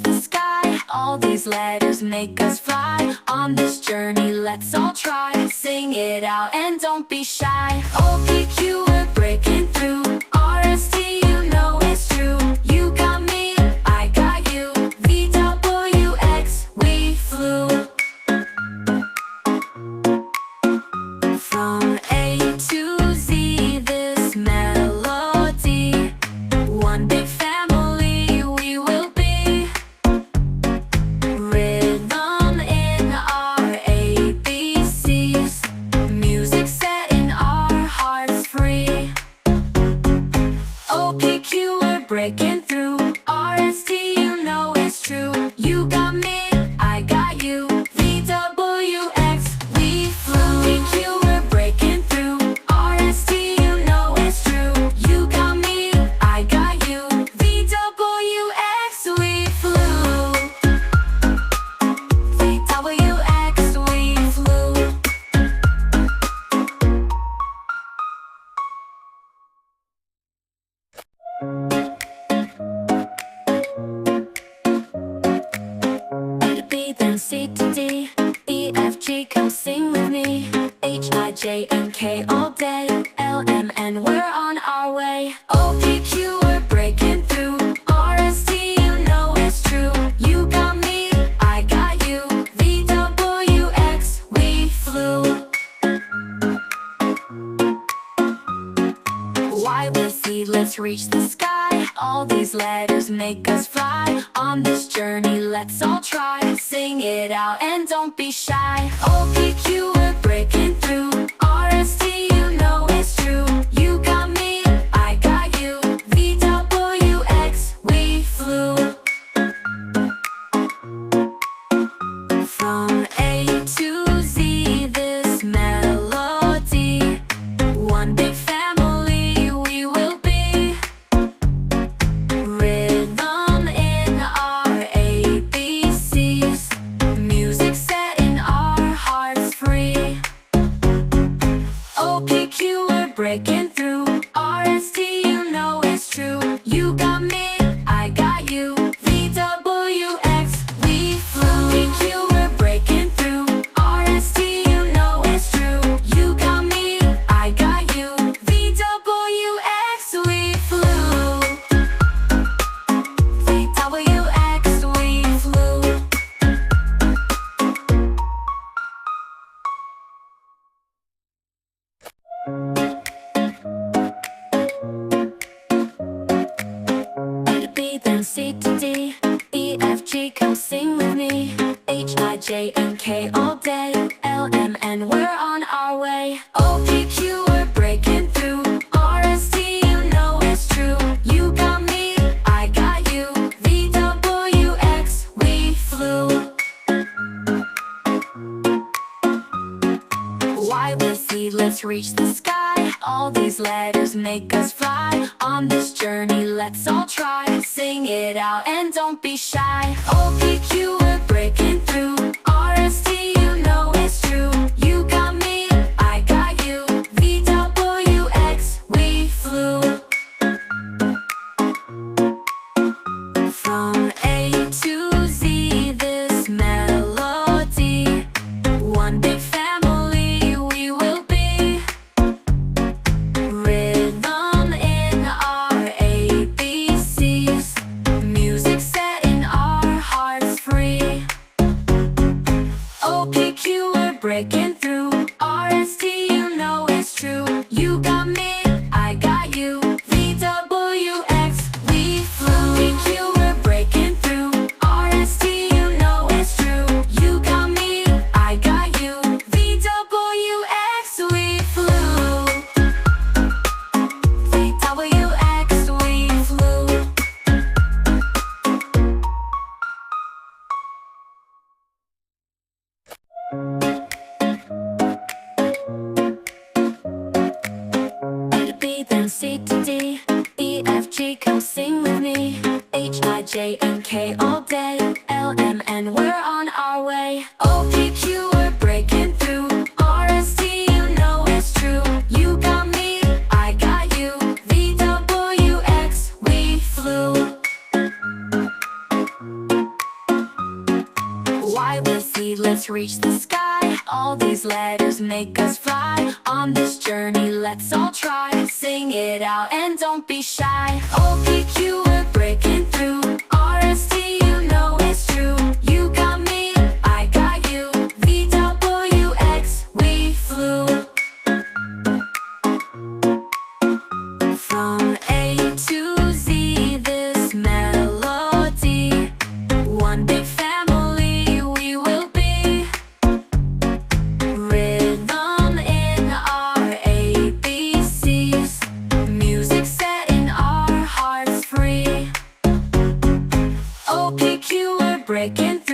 reach the sky. All these letters make us fly. On this journey, let's all try. Sing it out and don't be shy. O, P, Q, we're breaking through. R, S, T, you know it's true. You got me, I got you. V, W, X, we flew. From A to Z, this melody. One big family we will be. Rhythm in our ABCs. Music setting our hearts free. O, P, Q, we're breaking through. R, S, T, you know it's true. You got me, I got you. V, W, X, we flew. P, Q, we're breaking through. R, S, T, you know it's true. You got me, I got you. V, W, X, we flew. V, W, X, we flew. A to B, then C to D. E, F, G, come sing with me. H, I, J, and K all day. L, M, N, we're on our way. O, P, Q, we're breaking through. R, S, T, you know it's true. You got me, I got you. V, W, X, we flew. Y with Z, let's reach the sky. All these letters make us fly. On this journey, let's all try. Sing it out and don't be shy. O, P, Q, we're breaking through. R, S, T, you know it's true. You got me, I got you. V, W, X, we flew. From A to Z, this melody. One big family we will be. Rhythm in our ABCs. Music setting our hearts free. O, P, Q, we're breaking through. R, S, T, you know it's true. You got me, I got you. V, W, X, we flew. P, Q, we're breaking through. R, S, T, you know it's true. You got me, I got you. V, W, X, we flew. V, W, X, we flew. A to B, then C to D. E, F, G, come sing with me. H, I, J, and K all day. L, M, N, we're on our way. O, P, Q, we're breaking through. R, S, T, you know it's true. You got me, I got you. V, W, X, we flew. Y with Z, let's reach the sky. All these letters make us fly. On this journey, let's all try. Sing it out and don't be shy. O, P, Q, we're breaking through. R, S, T, you know it's true. You got me, I got you. V, W, X, we flew. From A to Z, this melody. One big family we will be. Rhythm in our ABCs. Music setting our hearts free. O, P, Q, we're breaking through. R, S, T, you know it's true. You got me, I got you. V, W, X, we flew. P, Q, we're breaking through. R, S, T, you know it's true. You got me, I got you. V, W, X, we flew. V, W, X, we flew. A to B, then C to D. E, F, G, come sing with me. H, I, J, and K all day. L, M, N, we're on our way. O, P, Q, we're breaking through. R, S, T, you know it's true. You got me, I got you. V, W, X, we flew. Y with Z, let's reach the sky. All these letters make us fly. On this journey, let's all try. Sing it out and don't be shy. O, P, Q, we're breaking through. R, S, T, you know it's true. You got me, I got you. V, W, X, we flew. From A to Z, this melody. One big family we will be. Rhythm in our ABCs. Music setting our hearts free. O, P, Q, we're breaking through.